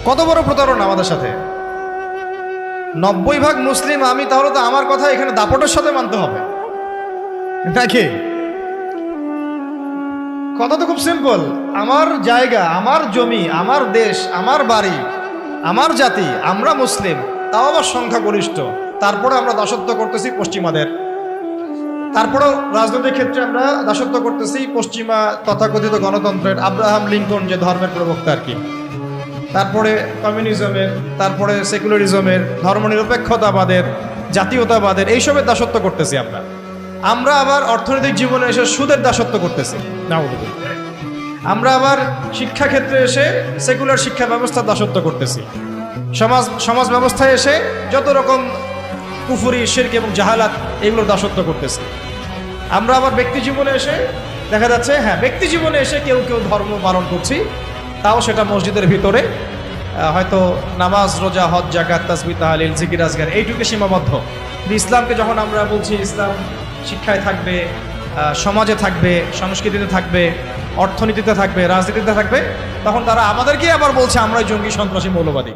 কত বড় প্রতারণা আমাদের সাথে। 90 ভাগ মুসলিম আমি, তাহলে তো আমার কথা এখানে দাপটের সাথে মানতে হবে নাকি? কথা তো খুব সিম্পল। আমার জায়গা, আমার জমি, আমার দেশ, আমার বাড়ি, আমার জাতি, আমরা মুসলিম, তাও আবার সংখ্যাগরিষ্ঠ, তারপরে আমরা দাসত্ব করতেছি পশ্চিমাদের। তারপরেও রাজনৈতিক ক্ষেত্রে আমরা দাসত্ব করতেছি পশ্চিমা তথাকথিত গণতন্ত্রের, আব্রাহাম লিঙ্কন যে ধর্মের প্রবক্তা আর কি, তারপরে কমিউনিজমের, তারপরে সেকুলারিজমের, ধর্মনিরপেক্ষতাবাদের, জাতীয়তাবাদের, এইসবের দাসত্ব করতেছি আমরা। আমরা আবার অর্থনৈতিক জীবনে এসে সুদের দাসত্ব করতেছি। আমরা আবার শিক্ষাক্ষেত্রে এসে সেকুলার শিক্ষা ব্যবস্থার দাসত্ব করতেছি। সমাজ ব্যবস্থায় এসে যত রকম কুফরি, শিরক এবং জাহালাত, এগুলোর দাসত্ব করতেছি। আমরা আবার ব্যক্তি জীবনে এসে দেখা যাচ্ছে, হ্যাঁ, ব্যক্তি জীবনে এসে কেউ কেউ ধর্ম পালন করছি, তাও সেটা মসজিদের ভিতরে, হয়তো নামাজ, রোজা, হজ, যাকাত, তাসবিহ, তাহলিল, জিকির, আজকার, এইটুকু সীমাবদ্ধ। ইসলামকে যখন আমরা বলছি ইসলাম শিক্ষায় থাকবে, সমাজে থাকবে, সংস্কৃতিতে থাকবে, অর্থনীতিতে থাকবে, রাজনীতিতে থাকবে, তখন তারা আমাদেরকেই আবার বলছে আমরাই জঙ্গি, সন্ত্রাসী, মৌলবাদী।